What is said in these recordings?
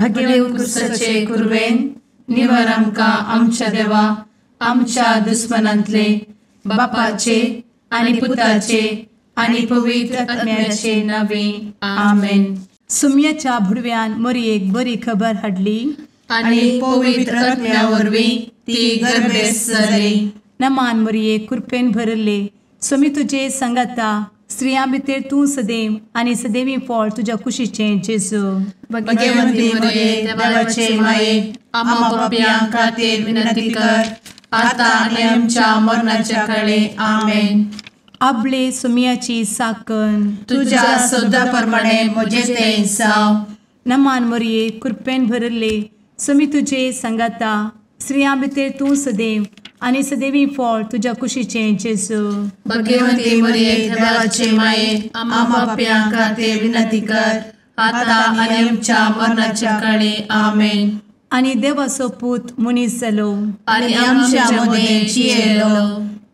भगेवन कुर्साचे कुर्वेन निवार आमकां आमच्या देवा आमच्या दुस्मनांतले बापाचे आनी पुताचे आनी पवित्र आत्म्याचे नावे आमेन. सुम्याच्या भुडव्यान मरयेक बरी खबर हाडली आनी पवित्र आत्म्या वरवीं ती गर्भेस जाली. नमान मरयेक कृपेन भरले सुमी तुजे संगता स्त्रियां भितर तूं सदैव आनी सदैवी फळ तुज्या कुशीचें जेजू. भगवंती मरिये देवाचे माये आम्हा पाप्यां खातीर विनंती कर आता आनी आमच्या मरणाच्या काळी आमेन. आपले सुमयाची साकन तुझ्या सोदा प्रमाणे म्हजे तें जाव. नमान मरये कृपेन भरले सुमी तुजे संगता स्त्रियां भितर तूं सदैव आनी सदैवी फळ तुज्या कुशीचें जेजू. भगवंती मरिये देवाचे माये आम्हा पाप्यां खातीर विनंती कर आता आनी आमच्या मरणाच्या काळी आमेन. आनी देवाचो पूत मनीस जालो आनी आमच्या मदीं जियेलो.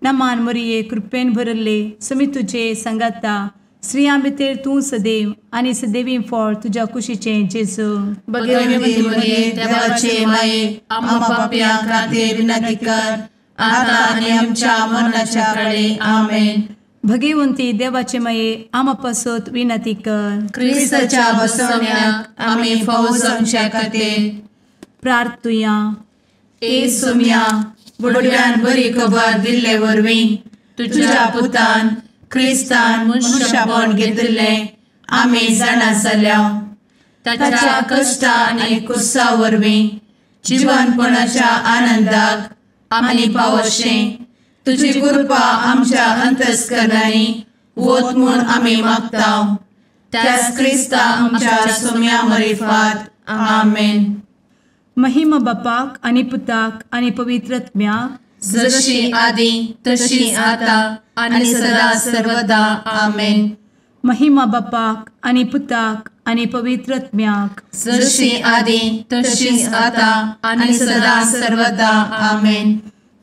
नमान मरये कृपेन भरले सुमी तुजे संगता स्त्रियां भितर तूं सदैव आनी सदैवी फळ तुज्या कुशीचें जेजू. भगवंती मरिये देवाचे माये आम्हा पाप्यां खातीर विनंती कर आता आनी आमच्या मरणाच्या काळी आमेन. भगवंती देवाचे माये आमा पासत विनंती कर. क्रिस्ताच्या बसवण्याक आमी फावो जावच्या खातीर प्रार्थुया. ए सुम्या बुडव्यान बरी खबर दिल्ले वरवीं तुज्या पुतान क्रिस्तान मनशापण घेतिल्लें आमी जाणा जाल्या. ताच्या कश्टा आनी कुर्सा वरवीं जिवनपणाच्या आनंदाक आमी पावशें तुजी कृपा आमच्या अंतस्करणांनी वत म्हूण आमी मागतांव. त्याच क्रिस्ता आमच्या सुम्या मरिफात आमेन. महिमा बापाक आनी पुताक आनी पवित्र आत्म्याक जशी आदी तशी आता आनी सदा सर्वदा आमेन. महिमा बापाक आनी पुताक आनी पवित्र आत्म्याक जशी आदी तशीच आता आनी सदा सर्वदा आमेन.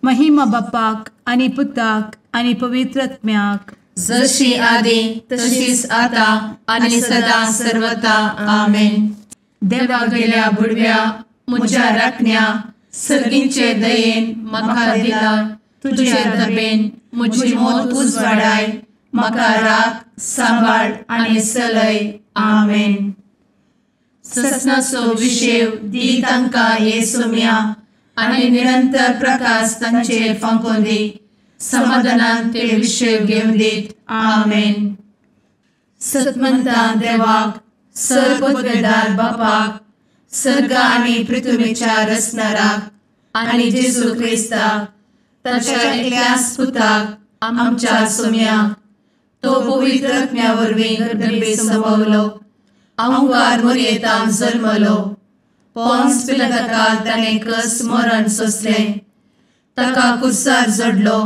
महिमा बापाक आनी पुताक आनी पवित्र आत्म्याक जशी आदी तशीच आता आनी सदा सर्वदा आमेन. देवा गेल्या बुडव्या म्हज्या राखण्या सर्गींचे दयेन म्हाका दिला तुजे दबेन म्हजी मोत उजवाडाय म्हाका राख सांबाळ आनी चलय आमेन. ससनाचो विशेव दी तांकां हे सुम्या आनी निरंतर प्रकाश तांचेर फांकून दी. समाधानान ते विशेव घेवन दीत आमेन. सतमंता देवाक सर्वपदवेदार बापाक सर्ग आनी पृथ्वीच्या रचणाराक आनी जेजू क्रिस्ताक ताच्या एकल्याच पुताक आमच्या सुम्याक तो पवित्र आत्म्या वरवीं गर्भे संभवलो. अंगार मरयेंत जल्मलो. पोन्स पिलाताकाल ताणें कस मरण सोंसलें. ताका कुर्सार जडलो.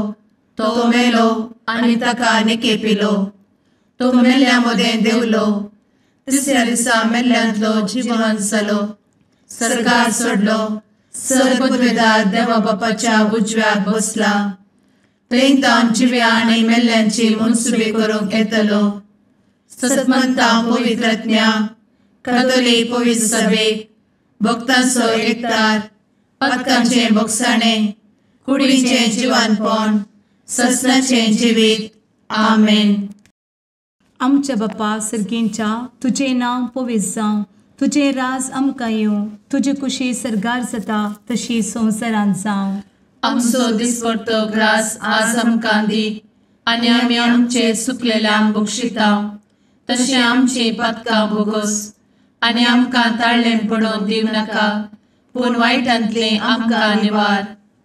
तो मेलो आनी ताका निकेपिलो. तो मेल्ल्या मदें देंवलो. तिसऱ्या दिसा मेल्ल्यांतलो जिवंत जालो. सर्गार चडलो. सर्वपदवेदार देवा बापाच्या उजव्याक बसला. थंय जिव्या आनी मेल्ल्यांची मनसुबी करूंक येतलो. सतमंता पवित्र आत्म्या कातोलीक पवित्र सभेक भक्तांचो एकठार पातकांचें भोगसाणें कुडीचें जिवनपण ससनाचें जिवीत आमेन. आमच्या बापा सर्गींच्या तुजें नांव पवित्र जावं. तुजें राज आमकां येवं. तुजी कुशी सर्गार जाता तशी संवसारांत जावं. आमचो दिसपडटो ग्रास आज आमकां दी आनी आमी आमचे चुकलेल्यांक बक्षितांव. तशें आमची पातकां भोगोस आनी आमकां ताळ्ळें पडोवन दिव नाका पूण वायटांतलें आमकां निवार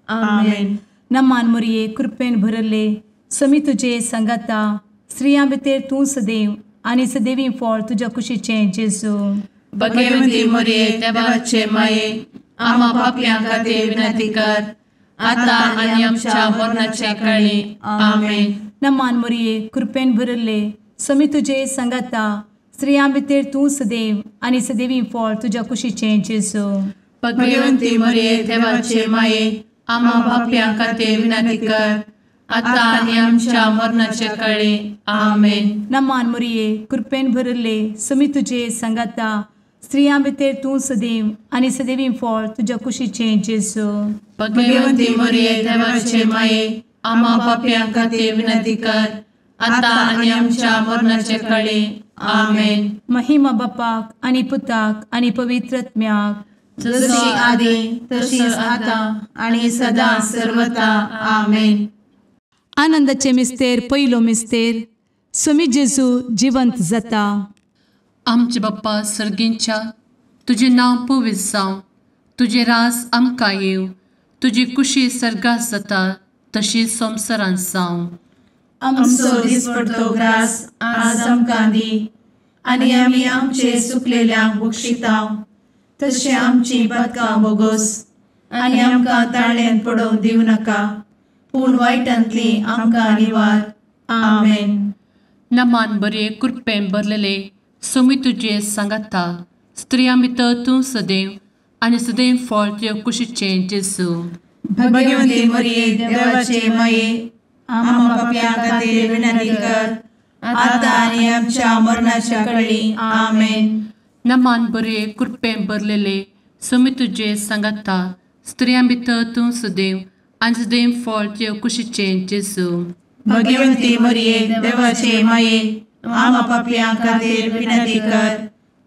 आमेन. नमान मरये कृपेन भरले समी तुजे संगता स्त्रियां भितर तूं सदैव आनी सदैवी फळ तुज्या कुशीचें जेजू. भगवंती मरिये देवाचे माये आम्हा पाप्यां खातीर विनंती कर आता आनी आमच्या मरणाच्या काळी आमेन. नमान मरये कृपेन भरले समी तुजे संगता स्त्रियां भितर तूं सदैव आनी सदैवी फळ तुज्या कुशीचें जेजू. भगवंती मरिये देवाचे माये आम्हा पाप्यां खातीर विनंती कर आता आनी आमच्या मरणाच्या काळी आमेन. नमान मरये कृपेन भरले समी तुजे संगता स्त्रियां भितर तूं सदैव आनी सदैवी फळ तुज्या कुशीचें जेजू. भगवंती मरिये देवाचे माये, आम्हा पाप्यां खातीर विनंती कर, आता आनी आमच्या मरणाचे काळी. आमेन. महिमा बापाक आनी पुताक आनी पवित्र आत्म्याक, जशी आदी तशीच आता आणि सदा सर्वदा. आमेन. आनंदाचे मिस्तेर पयलो मिस्तेर, स्वामी जेजू जिवंत जाता. आमचे बाप्पा सर्गींच्या, तुझे नांव पवित्र जावं, तुझे राज आमकां येवं, तुजी कुशी सर्गात जाता तशी संवसारांत जावं. आमचो दिसपडटो ग्रास आज आमकां दी, आनी आमी आमचे सुकलेल्यांक बक्षितांव, तशें आमची पातकां बोगोस आनी आमकां ताळ्यान पडोवंक दिवं नाका, पूण वायटांतली आमकां निवार. आमेन. नमान बरे कृपेन भरलेले स्वामी तुजे सांगाता, स्त्रियां भितर तूं सदैव आनी सदैव फळ तुज्या कुशीचें जेजू. भगवंती मरिये देवाचे माये, आम्हा पाप्यां खातीर विनंती कर, आता आनी आमच्या मरणाच्या काळी. आमेन. नमान बरे कृपेन भरलेले स्वामी तुजे सांगाता, स्त्रियां भितर तूं सदैव आनी सदैव फळ तुज्या कुशीचें जेजू. भगवंती मरिये देवाचे माये, आम्हा पाप्यां खातीर विनंती कर,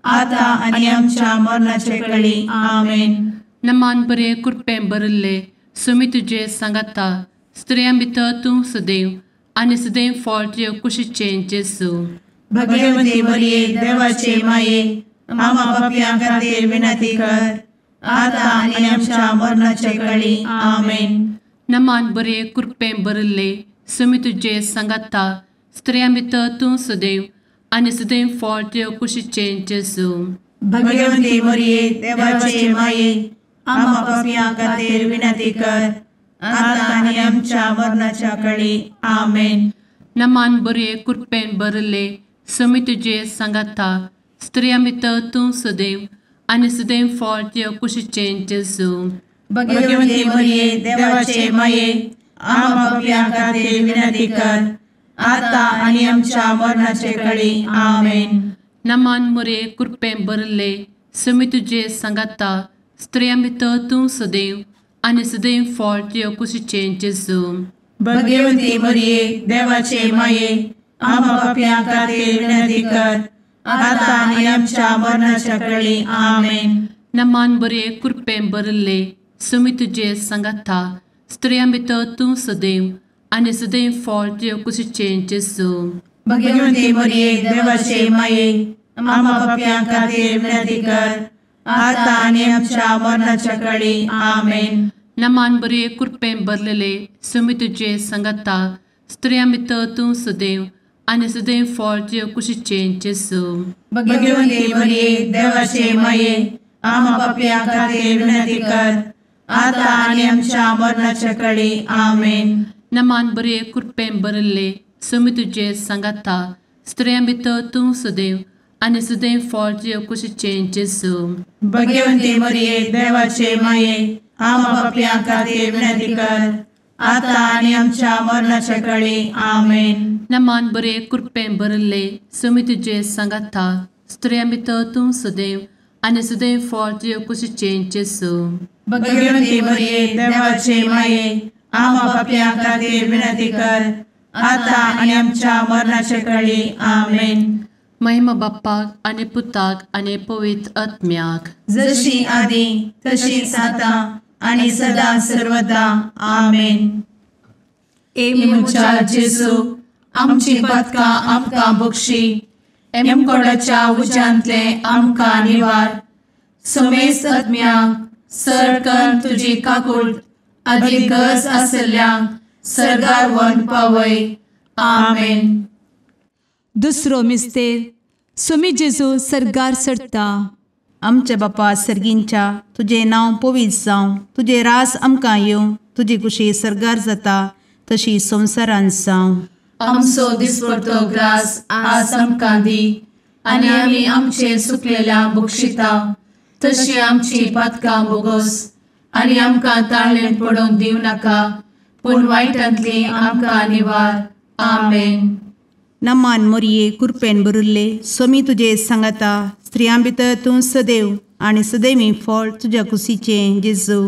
आता आनी आमच्या मरणाचे काळी. आमेन. नमान बरे कृपेन भरले स्वामी तुजे सांगाता, स्त्रियां भितर तूं सदैव आनी सदैव फळ तुज्या कुशीचें जेजू. भगवंती मरिये देवाचे माये, आम्हा पाप्यां खातीर विनंती कर, आता आनी आमच्या मरणाचे काळी. आमेन. नमान बरे कृपेन भरले स्वामी तुजे सांगाता, स्त्रियां भितर तूं सदैव आनी सदैव फळ तुज्या कुशीचें जेजू. भगवंती मरिये देवाचे माये, आम्हा पाप्यां खातीर विनंती कर, आता आनी आमच्या मरणाच्या काळी. आमेन. नमान बरे कृपेन भरले स्वामी तुजे सांगाता, स्त्रियां भितर तूं सदैव आनी सदैव फळ तुज्या कुशीचें जेजू. भगवंती मरिये देवाचे माये, आम्हा पाप्यां खातीर विनंती कर, आता आनी आमच्या मरणाचे काळी. आमेन. नमान बरे कृपेन भरले स्वामी तुजे सांगाता, स्त्रियां भितर तूं सदैव आनी सदैव फळ तुज्या कुशीचें जेजू. भगवंती मरिये देवाचे माये, आम्हा पाप्यां खातीर विनंती कर, आता आनी आमच्या मरणाच्या काळी. आमेन. नमान बरे कृपेन भरले स्वामी तुजे सांगाता, स्त्रियां भितर तूं सदैव आनी सदैव फळ तुज्या कुशीचें जेजू. भगवंती मरिये देवाचे माये, आम्हा पाप्यां खातीर विनंती कर, आता आनी आमच्या मरणाच्या काळी. आमेन. नमान बरे कृपेन भरलेले स्वामी तुजे सांगाता, स्त्रियां भितर तूं सदैव आनी सदैव फळ तुज्या कुशीचें जेजू. भगवंती मरिये देवाचे माये, आम्हा पाप्यां खातीर विनंती कर, आता आनी आमच्या मरणाच्या काळी. आमेन. नमान बरे कृपेन भरले स्वामी तुजे सांगाता, स्त्रियां भितर तूं सदैव आनी सदैव फळ तुज्या कुशीचें जेजू. भगवंती मरिये देवाचे माये, आम्हा पाप्यां खातीर विनंती कर, आता आनी आमच्या मरणाच्या काळी. आमेन. नमान बरे कृपेन भरले स्वामी तुजे सांगाता, स्त्रियां भितर तूं सदैव आनी सदैव फळ तुज्या कुशीचें जेजू. भगवंती मरिये देवाचे माये, आम्हा पाप्यां खातीर विनंती कर, आता आनी आमच्या मरणाच्या काळी. आमेन. महिमा बाप्पाक आनी पुताक आनी पवित्र आत्म्याक, जशी आदी तशीच आता आनी सदा सर्वदा. आमेन. मुचा जेजू, आमची पातकां आमकां बक्षी, एमकोडाच्या उज्यांतले आमकां निवार. समेस्त आत्म्यांक सरकन तुजी काकूट, आदी गरज आसल्ल्यांक सर्गार व्हरून पावय. आमेन. दुसरो मिस्तेर, स्वामी जेजू सर्गार सरता. आमचे बापा सर्गींच्या, तुझे नांव पवित्र जावं, तुझे रास आमकां येवं, तुजी कुशी सर्गार जाता तशी संवसारांत जावं. आमचो दिसपडटो ग्रास आज आमकां दी, आनी आमी आमचे सुकलेल्यांक बक्षितांव, तशी आमची पातकां बोगोस आनी आमकां ताळ्यान पडोवंक दिवं नाका, पूण वायटांतली आमकां निवार. आमेन. नमान मरिये कृपेन भरिल्ले स्वामी तुजे सांगाता, स्त्रियां भितर तूं सदैव आणि सदैवी फळ तुझ्या कुशीचें जेजू.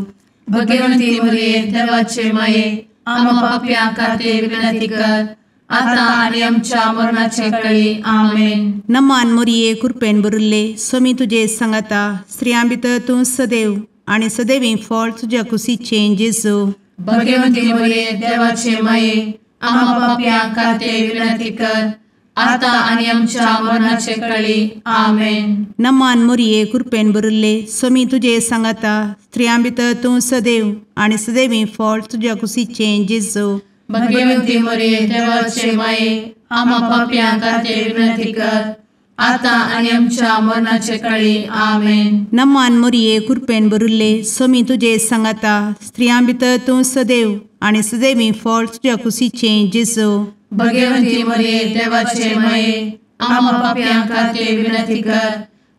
भगवंती मरिये देवाचे माये आम्हा पाप्यां खातीर विनंती कर आता आणि आमच्या मरणाचे काळी आमेन. नमान मोरये कृपेन भरिल्ले स्वामी तुजे सांगाता स्त्रियां भितर तूं सदैव आणि सदैवी फळ तुझ्या कुशीचें जेजू. भगवंती मरिये देवाचे माये आम्हा पाप्यां खातीर विनंती कर आता आणि आमच्या मरणाचे काळी आमेन. नमान मोरये कृपेन भरिल्ले स्वामी तुजे सांगाता स्त्रियां भितर तूं सदैव आणि सदैवी फळ तुझ्या कुशीचें जेजू. भगवंती मरिये देवाचे माये आम्हा पाप्यां खातीर विनंती कर आता आणि आमच्या मरणाचे काळी आमेन. नमान मोरये कृपेन भरिल्ले स्वामी तुजे सांगाता स्त्रियां भितर तूं सदैव आणि सदैवी फळ तुझ्या कुशीचें जेजू. भगवंती मरिये देवाचे माये आम्हा पाप्यां खातीर विनंती कर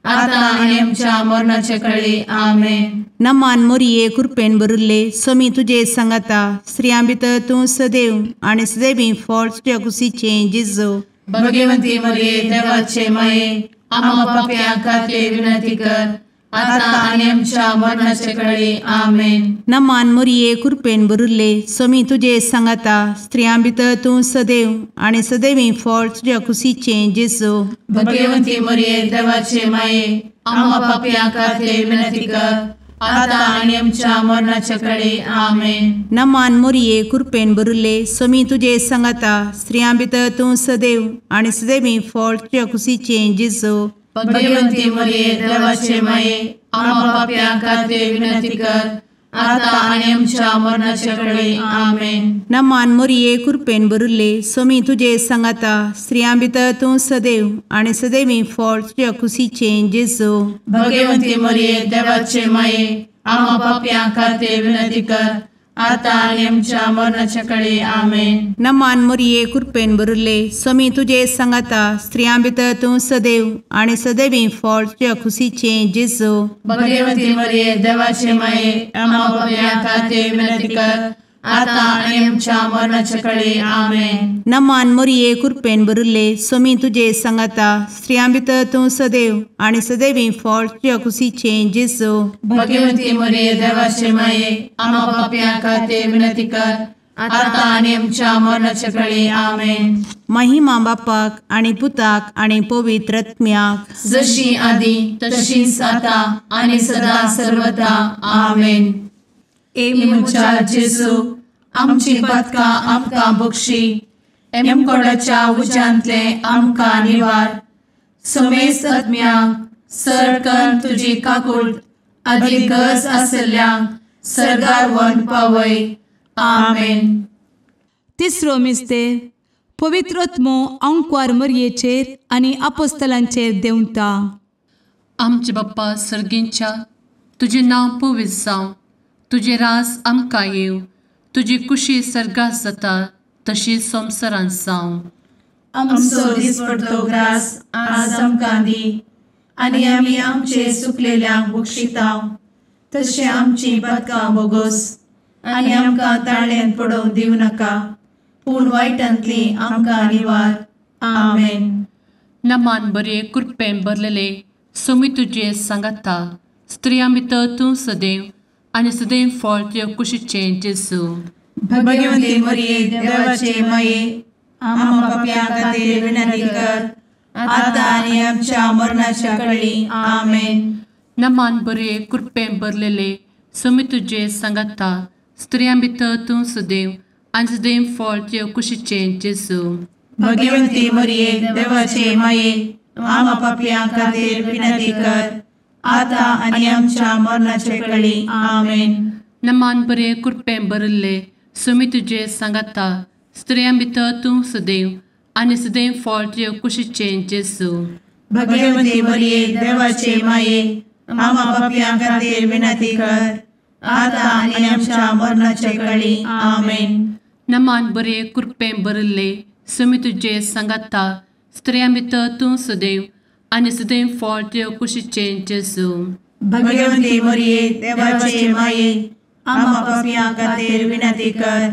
आता आणि आमच्या मरणाचे काळी आमेन. नमान मोरये कृपेन भरिल्ले स्वामी तुजे सांगाता स्त्रियां भितर तूं सदैव आणि सदैवी फळ तुझ्या कुशीचें जेजू. भगवंती मरिये देवाचे माये आम्हा पाप्यां खातीर विनंती कर आता आणि आमच्या मरणाचे काळी आमेन. नमान मोरये कृपेन भरिल्ले स्वामी तुजे सांगाता स्त्रियां भितर तूं सदैव आणि सदैवी फळ तुझ्या कुशीचें जेजू. भगवंती मरिये देवाचे माये आम्हा पाप्यां खातीर विनंती कर आता आणि आमच्या मरणाचे काळी आमेन. नमान मोरये कृपेन भरिल्ले स्वामी तुजे सांगाता स्त्रियां भितर तूं सदैव आणि सदैवी फळ तुझ्या कुशीचें जेजू. भगवंती मरिये देवाचे माये आम्हा पाप्यां खातीर विनंती कर आता आणि आमच्या मरणाचे काळी आमेन. नमान मोरये कृपेन भरिल्ले स्वामी तुजे सांगाता स्त्रियां भितर तूं सदैव आणि सदैवी फळ तुझ्या कुशीचें जेजू. भगवंती मरिये देवाचे माये आम्हा पाप्यां खातीर विनंती कर आता आणि आमच्या मरणाचे काळी आमेन. नमान मोरये कृपेन भरिल्ले स्वामी तुजे सांगाता स्त्रियां भितर तूं सदैव आणि सदैवी फळ तुझ्या कुशीचें जेजू. भगवंती मरिये देवाचे माये आम्हा पाप्यां खातीर विनंती कर आता आणि आमच्या मरणाचे काळी आमेन. नमान मोरये कृपेन भरिल्ले स्वामी तुजे सांगाता स्त्रियां भितर तूं सदैव आणि सदैवी फळ तुझ्या कुशीचें जेजू. भगवंती मरिये देवाचे माये आम्हा पाप्यां खातीर विनंती कर आता आणि आमच्या मरणाचे काळी आमेन. महिमा बापाक आणि पुताक आणि पवित्र आत्म्याक जशी आधी तशीच आता आणि सदा सर्वदा आमेन. एमच्या जेजू आमची पदकां आमकां बक्षी एमकोडाच्या उज्यांतले आमकां निवार. समेस्त आत्म्यांक सरकन तुजी काकूट अधिक गरज आसल्ल्यांक सरगार व्हरून पावय. आमेन. तिसरो मिस्तेर पवित्र आत्मो अंकवार मरयेचेर आनी आपोस्तलांचेर देंवता. आमचे बाप्पा सर्गींच्या तुजें नांव पवित्र जावं, तुजें रास आमकां येव, तुजी कुशी सर्गास जाता तशीच संवसारांत जावं. आमचो दिसपडटो ग्रास आज आमकां दी आनी आमी आमचे चुकलेल्यांक बक्षितांव, तशें आमची पदकां बोगोस आनी आमकां ताळ्यान पडोवंक दिवं नाका, पूण वायटांतली आमकां निवार. आमेन. नमान बरे कृपेन भरलेले सोमी तुजे सांगाता स्त्रियां भितर तूं सदैव आनी सदैव फळ तुज्या कुशीचें जेजू. भगवंती मरिये देवाचे माये आम्हा पाप्यां खातीर विनंती कर आता आनी आमच्या मरणाच्या काळी आमेन. नमान बरे कृपेन भरलेले सोमी तुजे सांगाता स्त्रियां भितर तूं सदैव आनी सदैव फळ तुज्या कुशीचें जेजू. भगवंती मरिये देवाचे माये आम्हा पाप्यां खातीर विनंती कर आता आनी आमच्या मरणाचे काळी आमेन. नमान बरे कृपेन भरले सोमी तुजे सांगाता स्त्रियां भितर तूं सदैव आनी सदैव फळ तुज्या कुशीचें जेजू. भगवंती मरिये देवाचे माये आम्हा पाप्यां खातीर विनंती कर आता आनी आमच्या मरणाचे काळी आमेन. नमान बरे कृपेन भरले सोमी तुजे सांगाता स्त्रियां भितर तूं सदैव आनी सदैव फळ तुज्या कुशीचें जेजू. भगवंती मरिये देवाचे माये आम्हा पाप्यां खातीर विनंती कर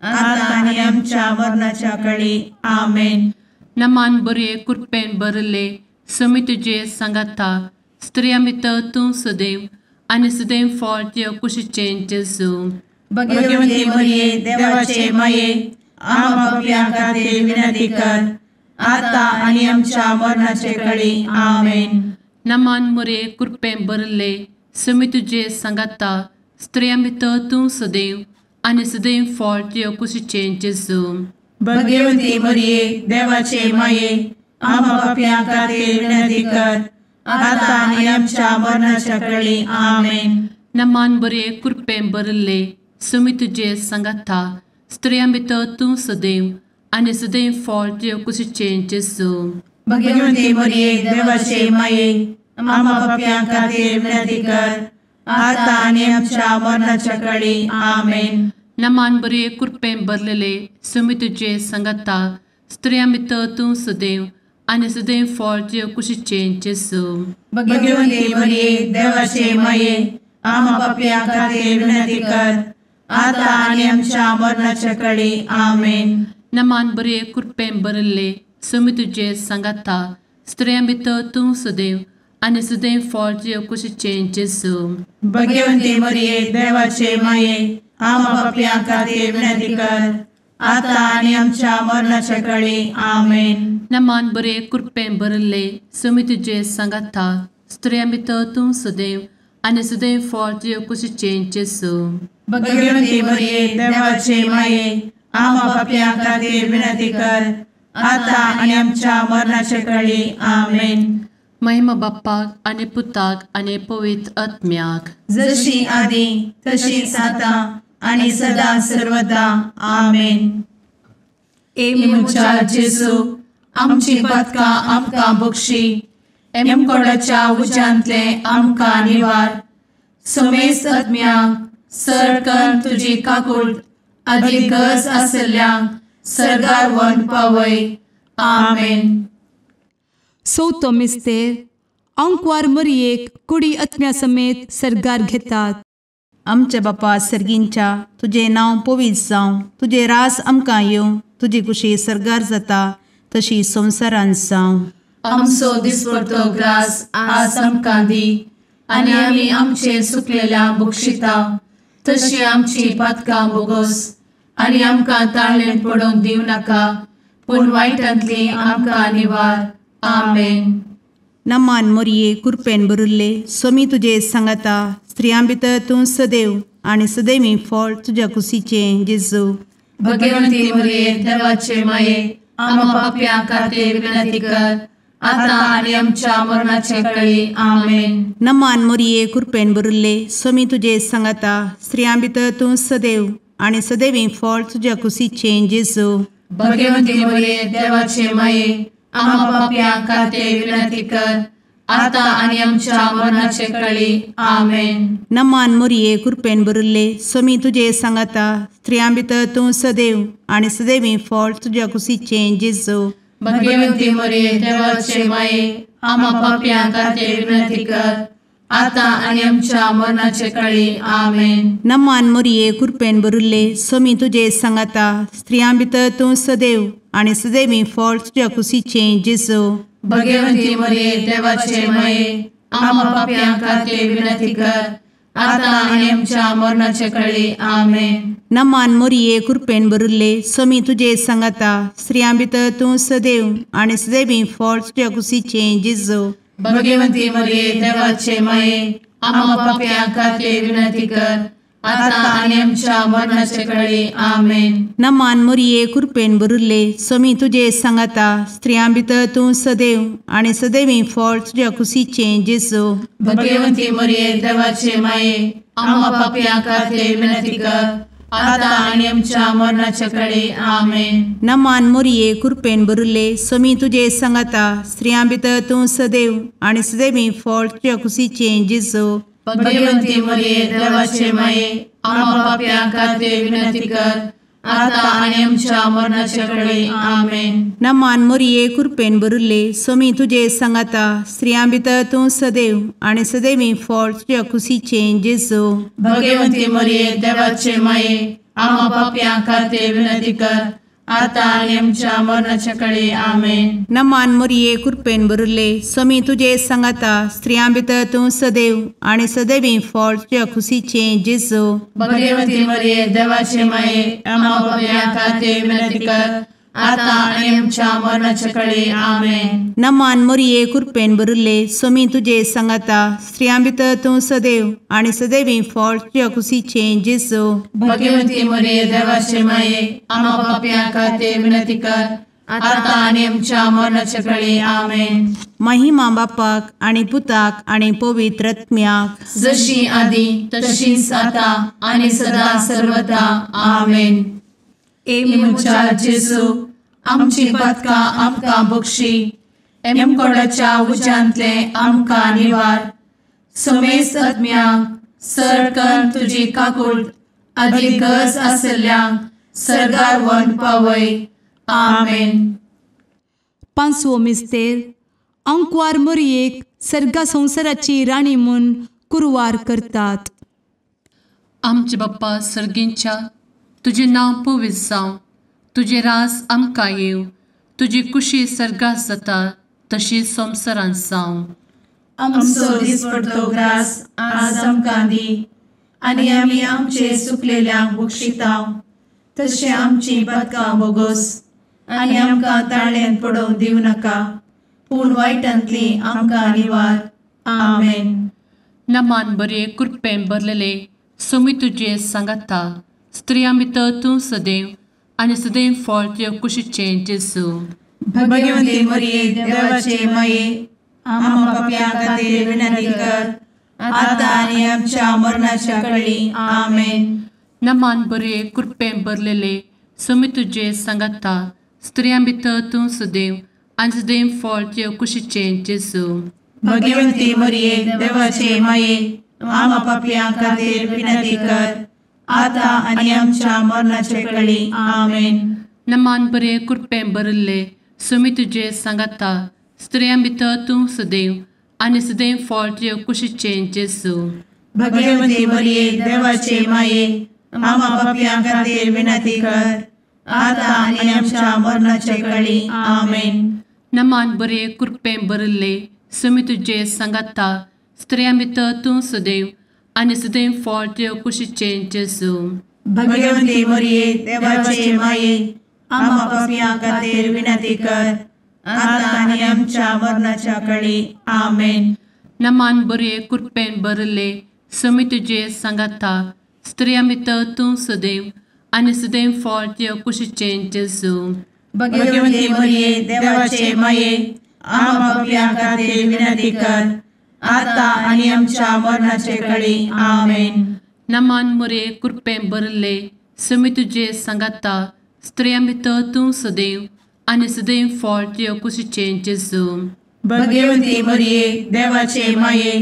आता आनी आमच्या मरणाच्या काळी आमेन. नमान बरे कृपेन भरले सुमी तुझे सांगाता स्त्रियां भितर तूं सदैव आनी सदैव फळ तुझ्या कुशीचें जेजू. भगवंती मरिये देवाचे माये आम्हा पापियां खातीर विनंती कर आता आनी आमच्या मरणाचे काळी आमेन. नमान मोरे कृपें भरले सुमी तुझे सांगाता स्त्रियां भितर तूं सदैव आनी सदैव फळ तुझ्या कुशीचें जेजू. भगवंती मरिये देवाचे माये आम्हा पापियां खातीर विनंती कर आता आनी आमच्या मरणाच्या काळी आमेन. नमान बरे कृपें भरले सुमी तुझे सांगाता स्त्रियां भितर तूं सदैव आनी सदैव फळ तुझ्या कुशीचें जेजू. भगवंती मरिये देवाचे माये आम्हा पापियां खातीर विनंती कर आता आनी आमच्या मरणाच्या काळी आमेन. नमान बरे कृपें भरलेले सुमी तुझे सांगाता स्त्रियां भितर तूं सदैव आनी सदैव फळ तुझ्या कुशीचें जेजू. भगवंती मरिये देवाचे माये आम्हा पापियां खातीर विनंती कर आता आनी आमच्या मरणाच्या काळी आमेन. नमान बरे कृपें भरले सुमी तुझे सांगाता स्त्रियां भितर तूं सदैव आनी सदैव फळ तुझ्या कुशीचें जेजू. भगवंती मरिये देवाचे माये आम्हा पापियां खातीर विनंती कर आता आनी आमच्या मरणाच्या काळी आमेन. नमान बरे कृपें भरले सुमी तुझे सांगाता स्त्रियां भितर तूं सदैव आनी सदैव फळ तुझ्या कुशीचें जेजू. भगवंती मरिये देवाचे माये आम्हा पापियां खातीर विनंती कर आता आनी आमच्या मरणाच्या काळी आमेन. महिमा बाप्पाक आनी पुताक आनी पवित्र आत्म्याक जशी आदी तशीच आता आनी सदा सर्वदा आमेन. मुचा जेजू आमची पदकां आमकां बक्षी एमकोडाच्या उज्यांतले आमकां निवार. सुमेस्त आत्म्यांक सरकन तुजी काकूट अधिक गरज आसल्यांक सरगार व्हरून पावय. आमेन. चवथो मिस्तेर अंकवार मरियेक कुडी आत्म्या समेत सरगार घेतात. आमचे बापा सर्गींच्या तुझे नांव पवित्र जावं, तुझे रास आमकां येवं, तुजी कुशी सरगार जाता तशी संवसारांत जावं. आमचो दिसपडटो ग्रास आज आमकां दी आनी आमी आमचे सुकलेल्यांक बक्षिता तशी आमची पातकां बोगोस आनी आमकां ताळ्ळेन पडोवंक दिवं नाका पूण वायटांतली आमकां निवार. आमेन. नमान मोरये कृपेन भरिल्ले सोमी तुजे सांगाता स्त्रियां भितर तूं सदैव आनी सदैवी फळ तुज्या कुशीचें जेजू. भगवंती मरिये देवाचे माये आम्हा पाप्यां खातीर विनंती कर आता आनी आमच्या मरणाचे काळी. आमेन. नमान मोरये कृपेन भरिल्ले सोमी तुजे सांगाता स्त्रियां भितर तूं सदैव आनी सदैवी फळ तुज्या कुशीचें जेजू. भगवंती मरिये देवाचे माये आम्हा पाप्यां खातीर विनंती कर आता आनी आमच्या मरणाचे काळी. आमेन. नमान मोरये कृपेन भरिल्ले सोमी तुजे सांगाता स्त्रियां भितर तूं सदैव आनी सदैवी फळ तुज्या कुशीचें जेजू. भगवंती मरिये देवाचे माये आम्हा पाप्यां खातीर विनंती कर आता आनी आमच्या मरणाचे काळी. आमेन. नमान मोरये कृपेन भरिल्ले सोमी तुजे सांगाता स्त्रियां भितर तूं सदैव आनी सदैवी फळ तुज्या कुशीचें जेजू. भगवंती मरिये देवाचे माये आम्हा पाप्यां खातीर विनंती कर आता आनी आमच्या मरणाचे काळी. आमेन. नमान मोरये कृपेन भरिल्ले सोमी तुजे सांगाता स्त्रियां भितर तूं सदैव आनी सदैवी फळ तुज्या कुशीचें जेजू. भगवंती मरिये देवाचे माये आम्हा पाप्यां खातीर विनंती कर आता आनी आमच्या मरणाचे काळी. आमेन. नमान मोरये कृपेन भरिल्ले सोमी तुजे सांगाता स्त्रियां भितर तूं सदैव आनी सदैवी फळ तुज्या कुशीचें जेजू. भगवंती मरिये देवाचे माये आम्हा पाप्यां खातीर विनंती कर आता आनी आमच्या मरणाचे काळी. आमेन. नमान मोरये कृपेन भरिल्ले सोमी तुजे सांगाता स्त्रियां भितर तूं सदैव आनी सदैवी फळ तुज्या कुशीचें जेजू. भगवंती मरिये देवाचे माये आम्हा पाप्यां खातीर विनंती कर आता आनी आमच्या मरणाचे काळी. आमेन. नमान मोरये कृपेन भरिल्ले सोमी तुजे सांगाता स्त्रियां भितर तूं सदैव आनी सदैवी फळ तुज्या कुशीचें जेजू. भगवंती मरिये देवाचे माये आम्हा पाप्यां खातीर विनंती कर आता आणि आमच्या मरणाच्या काळी आमेन. नमान मोरये कृपेन बरुले स्वामी तुझे सांगाता स्त्रियां भितर तूं सदैव आणि सदैवी फळ तुझ्या खुशीचे जेजू. भगवती मरिये देवाचे माये आम्हा पापियां खातीर विनंती कर, आता आणि आमच्या मरणाच्या काळी आमेन. नमान मोरये कृपेन बरुले स्वामी तुझे सांगाता स्त्रियां भितर तूं सदैव आणि सदैवी फळ तुझ्या खुशीचे जेजू. भगवती मरिये देवाचे माये आम्हा पापियां खातीर विनंती कर, आता आणि आमच्या मरणाच्या काळी आमेन. महिमा बापाक आणि पुताक आणि पवित्र आत्म्याक जशी आधी तशीच आता आणि सदा सर्वदा आमेन. एमुच्या जेजू आमची पदकां आमकां बक्षी, एमकोडाच्या उज्यांतले आमकां निवार. समेस्त आत्म्यांक सरकन तुजी काकूट अधिक गरज आसल्ल्यांक सर्गार व्हरून पावय. आमेन. पांचवो मिस्तेर अंकवार मोरयेक सर्गा संवसाराची राणी म्हूण कुरवार करतात. आमचे बाप्पा सर्गींच्या तुझे नांव पवित्र जावं, तुझे रास आमकां येव, तुजी कुशी सर्गात जाता तशी संवसारांत जावं. आमचो दिसपडटो ग्रास आज आमकां दी, आनी आमी आमचे सुकलेल्यांक बक्षितांव. तशें आमची पदकां बोगोस आनी आमकां ताळ्यान पडोवंक दिवं नाका, पूण वायटांतली आमकां निवार. आमेन. नमान बरे कृपेन भरलेले सोमी तुझे सांगाता स्त्रियां भितर तूं सदैव आणि सदैव फळ तुझ्या कुशीचे जेजू. भगवती मरिये देवाचे माये आम्हा पापियां खातीर विनंती कर, आता आनी आमच्या मरणाच्या काळी आमेन. नमान बरे कृपेन भरलेले सोमी तुझे सांगाता स्त्रियां भितर तूं सदैव आणि सदैव फळ तुझ्या कुशीचे जेजू. भगवती मरिये देवाचे माये आम्हा पापियां खातीर विनंती कर, आता आनी आमच्या मरणाच्या काळी आमेन. नमान बरे कृपेन भरले सोमी तुझे सांगाता स्त्रियां भितर तूं सदैव आणि सदैव फळ तुझ्या कुशीचे जेजू. भगवती मरिये देवाचे माये आम्हा पापियां खातीर विनंती कर, आता आनी आमच्या मरणाच्या काळी आमेन. नमान बरे कृपेन भरले सोमी तुझे सांगाता स्त्रियां भितर तूं सदैव आणि सदैव फळ तुझ्या कुशीचे जेजू. भगवती मरिये देवाचे माये आम्हा पापियां खातीर विनंती कर, आता आनी आमच्या मरणाच्या काळी आमेन. नमान बरे कृपेन भरले सोमी तुझे सांगाता स्त्रियां भितर तूं सदैव आणि सदैव फळ तुझ्या कुशीचे जेजू. भगवती मरिये देवाचे माये आम्हा पापियां खातीर विनंती कर, आता आनी आमच्या मरणाच्या काळी आमेन. नमान बरे कृपेन भरले सोमी तुझे सांगाता स्त्रियां भितर तूं सदैव आणि सदैव फळ तुझ्या कुशीचे जेजू. भगवती मरिये देवाचे माये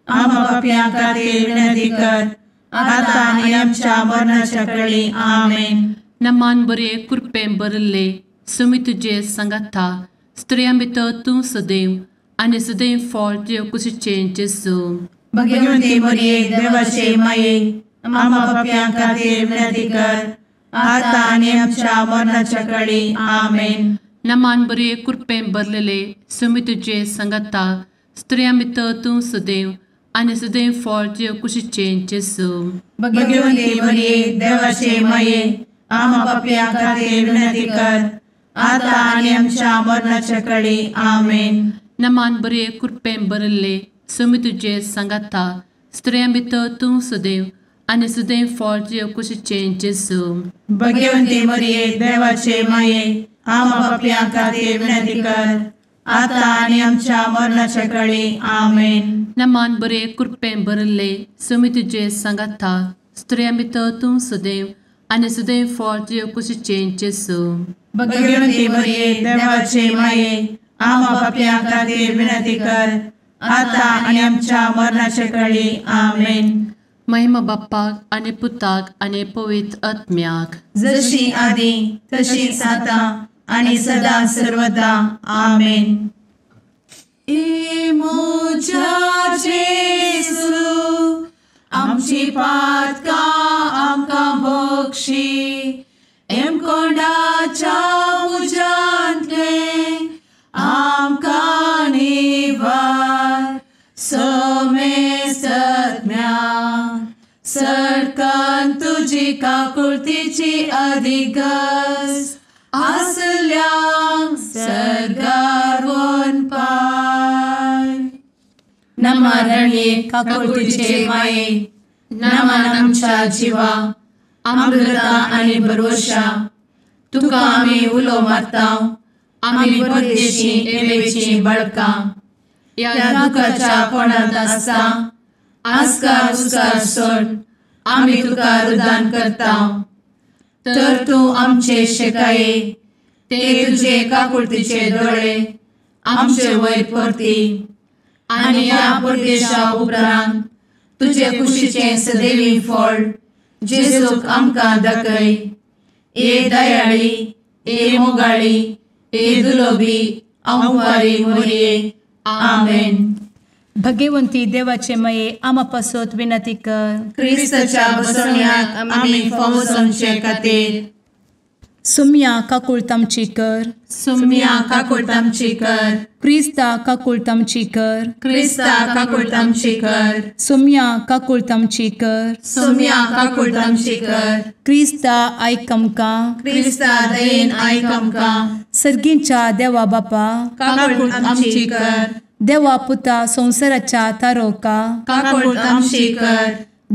आम्हा पापियां खातीर विनंती कर, आता आनी आमच्या मरणाच्या काळी आमेन. नमान बरे कृपेन भरले सोमी तुझे सांगाता स्त्रियां भितर तूं सदैव आणि सदैव फळ तुझ्या कुशीचे जेजू. भगवती मरिये देवाचे माये आम्हा पापियां खातीर विनंती कर, आता आनी आमच्या मरणाच्या काळी आमेन. नमान बरे कृपेन भरलेले सोमी तुझे सांगाता स्त्रियां भितर तूं सदैव आणि सदैव फळ तुझ्या कुशीचे जेजू. भगवती मरिये देवाचे माये आम्हा पापियां खातीर विनंती कर, आता आनी आमच्या मरणाच्या काळी आमेन. नमान बरे कृपेन भरले सोमी तुझे सांगाता स्त्रियां भितर तूं सदैव आणि सदैव फळ तुझ्या कुशीचे जेजू. भगवती मरिये देवाचे माये आम्हा पापियां खातीर विनंती कर, आता आनी आमच्या मरणाच्या काळी आमेन. नमान बरे कृपेन भरले सोमी तुझे सांगाता स्त्रियां भितर तूं सदैव आणि सदैव फळ तुझ्या कुशीचे जेजू. भगवती मरिये देवाचे माये आम्हा पापियां खातीर विनंती कर, आता आनी आमच्या मरणाच्या काळी आमेन. महिमा बाप्पाक आणि पुताक आणि पवित्र आत्म्याक जशी आधी तशीच आता आणि सदा सर्वदा आमेन. मोजा जेसू आमची पातकां आमकां बक्षी, एम कोंडाच्या तुजी काकुळतीची अधिगस आसल्या सर्गार वन पाय. नमारणे काकुळतीचे माये नमान आमच्या जिवा अमृता आनी भरवशा तुका आमी उलो मारता. आमी परदेशी येवेची बळकां या दुखाच्या कोणात आसता. आस्कार उस्कार सोड आमी तुका रुदान करता. तर तूं आमचे शेकाये ते तुजे काकुळतीचे दोळे आमचे वयर परती. आनी या परदेशा उपरांत तुजे कुशीचे सदैवी फळ जेजूक आमकां दाखय. ए दयाळी ए मोगाळी ए दुलोबी अंवारी मोरये. आमेन. भगवंती देवाचे मये आमा पासत विनंती कर. क्रिस्ताच्या बसवण्याक आमी फावो समचे खातीर सुम्या काकुळतामची कर. सुम्या काकुळतामची कर. क्रिस्ता काकुळतामची कर. क्रिस्ता काकुळतामची कर. सुम्या काकुळतामची कर. सुम्या काकुळतामची कर. क्रिस्ता आयक आमकां. क्रिस्ता दयेन आयक आमकां. सर्गींच्या देवा बापा काकुळतामची कर. देवा पुता संसाराच्या तारोका काकुळतामची कर.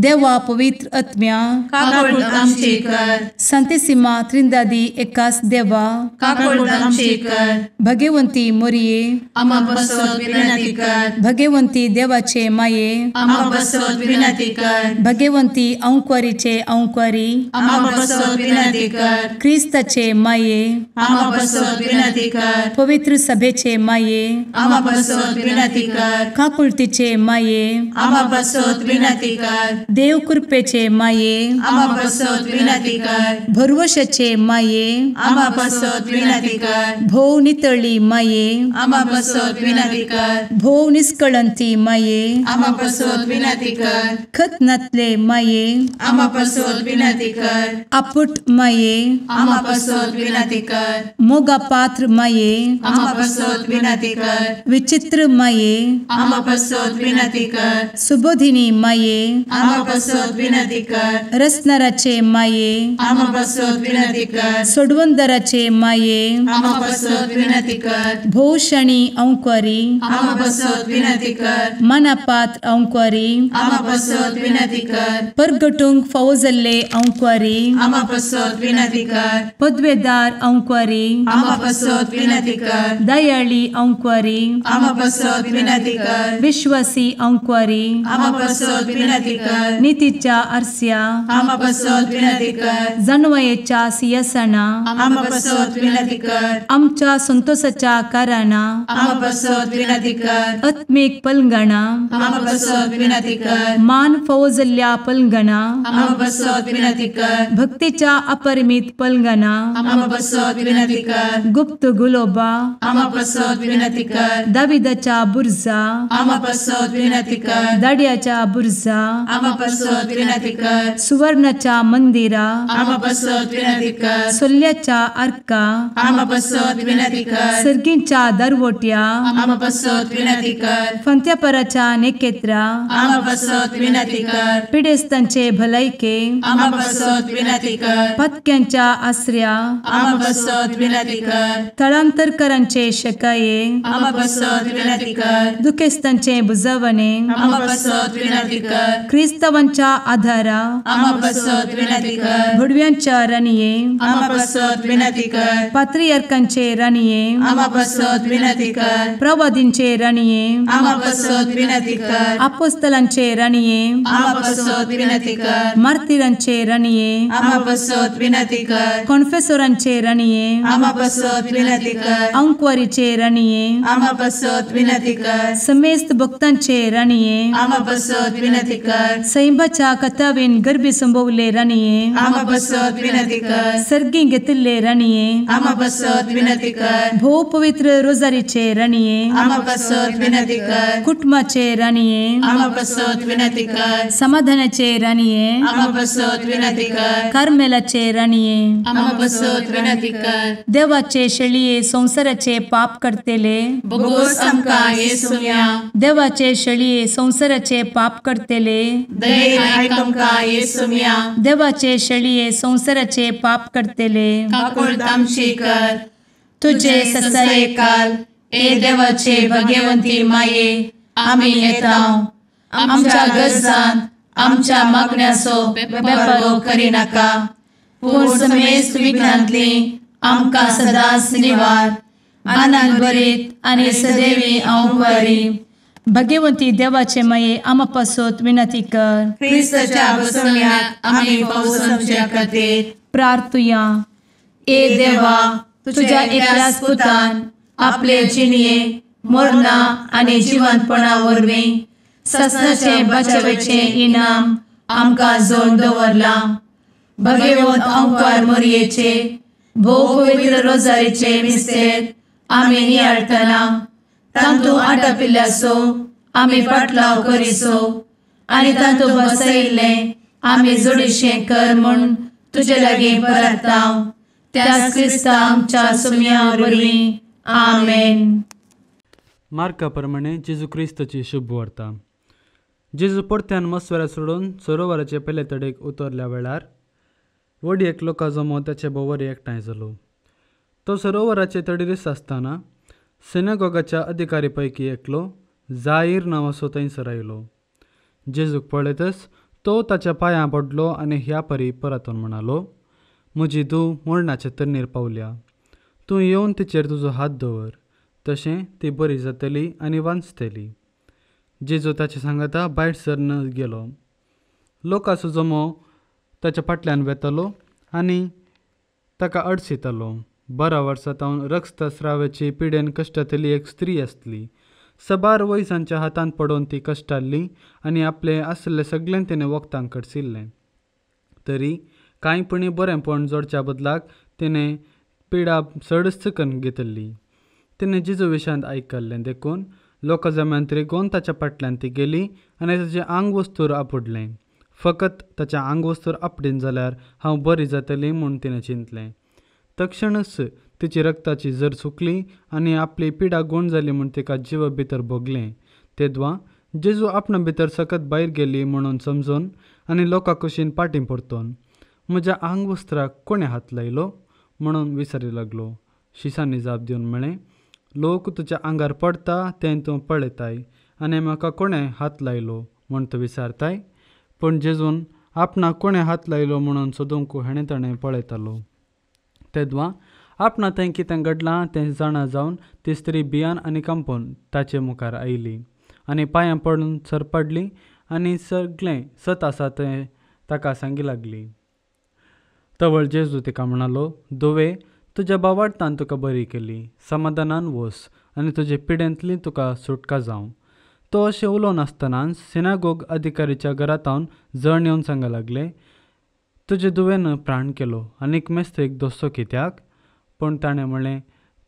देवा पवित्र आत्म्या काकुळतामची कर. सांतेसिमा त्रिंदादी एकाच देवा काकुळतामची कर. भगवंती मोरये आमा बसवत विनंती कर. भगवंती देवाचे माये आमा बसवत विनंती कर. भगवंती अंकुरीचे अंकुरी आमा बसवत विनंती कर. ख्रिस्ताचे माये आमा बसवत विनंती कर. पवित्र सभेचे माये आमा बसवत विनंती कर. काकुळतीचे माये आमा बसवत विनंती कर. देव कृपेचे माये आमा बसवत विनंती कर. भरवशाचे माये आमा बसवत विनंती कर. भोव नितळी माये आमा बसवत विनंती कर. भोव निष्कळंती माये आमा बसवत विनंती कर. खतनातले माये आमा बसवत विनंती कर. आपुट माये आमा बसवत विनंती कर. मोगा पात्र माये आमा बसवत विनंती कर. विचित्र माये आमा बसवत विनंती कर. सुबोधिनी माये आमा बसवत विनंती कर. रसनाराचे माये आमा बसवत विनंती कर. सोडवंदराचे माये आमा बसवत विनंती कर. भोवशणी अंकुरी आमा बसवत विनंती कर. मनापात्र अंकुरी आमा बसवत विनंती कर. परगटूंक फावो जाल्ले अंकुरी आमा बसवत विनंती कर. पदवेदार अंकुरी आमा बसवत विनंती कर. दयाळी अंकुरी आमा बसवत विनंती कर. विश्वासी अंकुरी आमा बसवत विनंती कर. नीतीच्या आरस्या आमा बसवत विनंती कर. जाणवायेच्या सिंहासना आमा बसवत विनंती कर. आमच्या संतोषाच्या कारणा आमा बसवत विनंती कर. आत्मिक पलंगणा आमा बसवत विनंती कर. मान फावो जाल्ल्या पलंगणा आमा बसवत विनंती कर. भक्तीच्या अपरिमित पलंगणा आमा बसवत विनंती कर. गुप्त गुलोबा आमा बसवत विनंती कर. दाविदाच्या बुर्जा आमा बसवत विनंती कर. दाड्याच्या बुर्जा आमा बसवत विनंती कर. सुवर्णाच्या मंदिरा आमा बसवत विनंती कर. सोल्याच्या अर्का आमा बसवत विनंती कर. सर्गींच्या दरवोट्या आमा बसवत विनंती कर. फंत्यापराच्या नेकेत्रा आमा बसवत विनंती कर. पिडेस्तांचे भलायके आमा बसवत विनंती कर. पत्क्यांच्या आसऱ्या आमा बसवत विनंती कर. तळांतरकरांचे शेकाये आमा बसवत विनंती कर. दुखेस्तांचे बुजावणे आमा बसवत विनंती कर. ख्रिस्तवांच्या आधारा आमा बसवत विनंती कर. भडव्यांच्या राणीये आमा बसवत विनंती कर. पात्रियार्कांचे राणीये आमा बसवत विनंती कर. प्रवादींचे राणीये आमा बसवत विनंती कर. अपोस्तलांचे राणीये आमा बसवत विनंती कर. मार्तिरांचे राणीये आमा बसवत विनंती कर. कॉन्फेसोरांचे राणीये आमा बसवत विनंती कर. अंकुरीचे राणीये आमा बसवत विनंती कर. समेस्त भक्तांचे राणीये आमा बसवत विनंती कर. सैंबाच्या कथावेन गर्भी संभवले राणीये आमा बसवत विनंती कर. सर्गी घेतले राणीये आमा बसवत विनंती कर. भोव पवित्र रोजारीचे राणीये आमा बसवत विनंती कर. कुटुंबाचे राणीये आमा बसवत विनंती कर. समाधानाचे राणीये आमा बसवत विनंती कर. कार्मेलाचे राणीये आमा बसवत विनंती कर. देवाचे शेळिये संसाराचे पाप करतेले बोगोस आमकां येसुया. देवाचे शेळिये संसाराचे पाप करतेले दये आयक आमकां येसू मिया देवाचे शेळये संवसाराचे पाप करतेले काकूळ आमची कर तुझे ससाये काल ए देवाचे भगवंती माये आमी येता आमच्या गरजांत आमच्या मागण्याचो बेपारो करी नाका पूण समेस्त विघ्नांतली आमकां सदांच निवार आनंद बरीत आनी सदैवी आंवकारी भगवंती देवाचे माये आमा पासत विनंती कर क्रिस्ताच्या बसवण्यात आमी पावस आमच्या खातीर प्रार्थुया ए देवा तुझ्या एकल्याच पुतान आपले जिणये मरणा आनी जिवंतपणा वरवीं ससनाचे बचावेचे इनाम आमकां जोड दवरला भगवंत आंवकार मोरयेचे भोव पवित्र रोजारीचे मिस्तेर आमी नियाळटना तांतू आटापिल्ल्याचो आमी पाटलाव करिसो आनी तांतू बसयिल्ले आमी जोडीशें कर म्हूण तुजे लागीं परतांव त्याच क्रिस्ता आमच्या सुम्या वरवीं आमेन. मार्का प्रमाणे जेजू क्रिस्ताची शुभ वार्ता. जेजू परत्यान मस्वऱ्या सोडून सरोवराचे पयले तडेक उतरल्या वेळार व्हडी एक लोकां जमो त्याचे भोंवरी एकठांय जालो. तो सरोवराचे तडीरस आसतना सिनेगॉगाच्या अधिकारी पैकी एकलो जाईर नांवाचो थंयसर आयलो. जेजूक पळयतच तो ताच्या पांयां पडलो आनी ह्या परी परतून म्हणालो, म्हजी धूव मरणाचे तरणेर पावल्या. तूं येवन तिचेर तुजो हात दवर. तशें ती बरी जातली आनी वांचतली. जेजू ताचे सांगता भायर सरन गेलो. लोकांचो जमो ताच्या फाटल्यान वेतलो आनी ताका अडसितलो. 12 वर्सां तावन रक्तस्रावाची पिडेन कश्टातली एक स्त्री आसली. सबार वयसांच्या हातांत पडोवन ती कश्टाल्ली आनी आपलें आसलें सगळें तिणें वखदांक कडसिल्लें. तरी कांयपणी बरेंपण जोडच्या बदलाक तिणें पिडा चडच चकन घेतली. तिणें जेजू विशयांत आयकल्लें देखून लोकां जम्यान त्रिगोवन ताच्या फाटल्यान ती गेली आनी ताचें आंग वस्तूर आपडलें. फकत ताचें आंग वस्तूर आपडीन जाल्यार हांव बरी जातली म्हूण तिणें चिंतलें. तक्षणच तिची रक्ताची झर सुकली आनी आपली पिडा गूण जाली म्हूण तिका जिवा भितर भोगलें. तेदवा जेजू आपणा भितर सकत भायर गेली म्हणून समजून आनी लोकां कुशीन पाटी परतोवन म्हज्या आंग वस्त्राक कोणें हात लायलो म्हणून विचारूं लागलो. शिसांनी जाप दिवन म्हळें, लोक तुज्या आंगार पडटा तें तूं पळयताय आनी म्हाका कोणें हात लायलो म्हूण तूं विचारताय. पूण जेजून आपणाक कोणें हात लायलो म्हणून सोदूंक हेणें ताणें पळयतालो. तेदवा आपणा थंय कितें घडलां तें जाणा जावन ती स्त्री भियान आनी कांपून ताचे मुखार आयली आनी पांयां पडून सरपडली आनी सगळें सत आसा तें ताका सांगी लागली. तवळ जेजू तिका म्हणालो, धुवे, तुज्या बावार्थान तुका बरी केली. समाधानान वस आनी तुजे पिडेंतली तुका सुटका जावं. तो अशें उलोवन आसतनाच सिनागोग अधिकारीच्या घरांत जण येवन सांगूंक लागले, तुजे धुवेन प्राण केलो आनीक मेस्तेक दोसो कित्याक? पूण ताणें म्हणलें,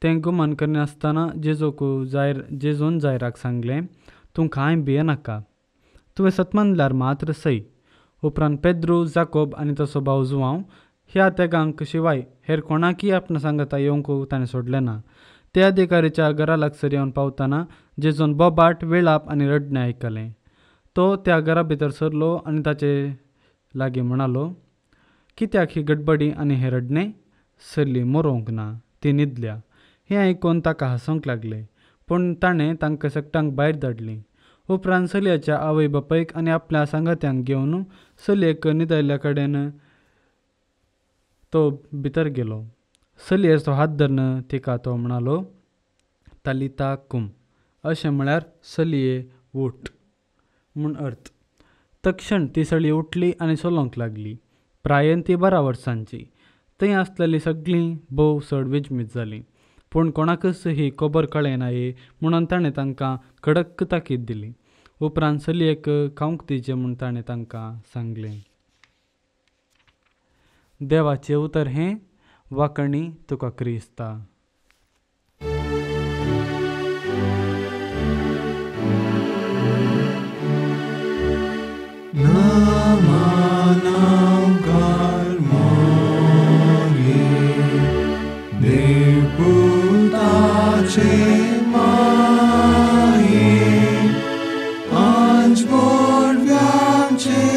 तें गुमान करिनासतना जेजून जायराक सांगलें, तूं कांय भियेनाका, तुवें सतमानल्यार मात्र सई. उपरांत पेद्रू, जाकोब आनी ताचो भाव जुवांव ह्या तेगांक शिवाय हेर कोणाकय आपणा सांगता येवंक ताणें सोडलें ना. ते अधिकारीच्या घरा लागसर येवन पावतना जेजून बोबाट, विळाप आनी रडणें आयकलें. तो त्या घरा भितर सरलो आनी ताचे लागीं म्हणालो, कित्याक ही गडबडी आनी हें रडणें? सरली मरोंक ना, ती न्हिदल्या. हें आयकून ताका हांसूंक लागलें. पूण ताणें तांकां सकटांक भायर धाडलीं. उपरांत चलयाच्या आवय बापायक आनी आपल्या सांगात्यांक घेवन चलयेक न्हिदयल्ल्या कडेन तो भितर गेलो. चलयेचो हात धरून तिका तो म्हणालो, तालिता कुम, अशें म्हळ्यार चलये उठ म्हूण अर्थ. तक्षण ती चली उठली आनी चलोंक लागली. प्रायेन ती 12 वर्सांची. थंय आसलेलीं सगळीं भोव चड विजमीत जालीं. पूण कोणाकच ही खबर कळ्ळें नाये म्हणून ताणें तांकां कडक ताकीद दिली. उपरांत चलयेक खावंक दिचें म्हूण ताणें तांकां सांगलें. देवाचें उतर हें, वाकणी तुका क्रिस्ता. Ange vor viance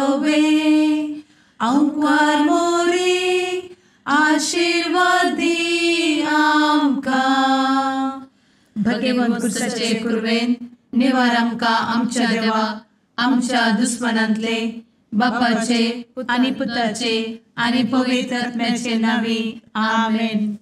तुवे आमकां मोरी आशीर्वाद दी आमकां. भगवंत कुर्साचे कुरवेन निवार आमकां आमच्या देवा आमच्या दुस्मनांतले बापाचे आनी पुताचे आनी पवित्र आत्म्याचे नावी. आमेन.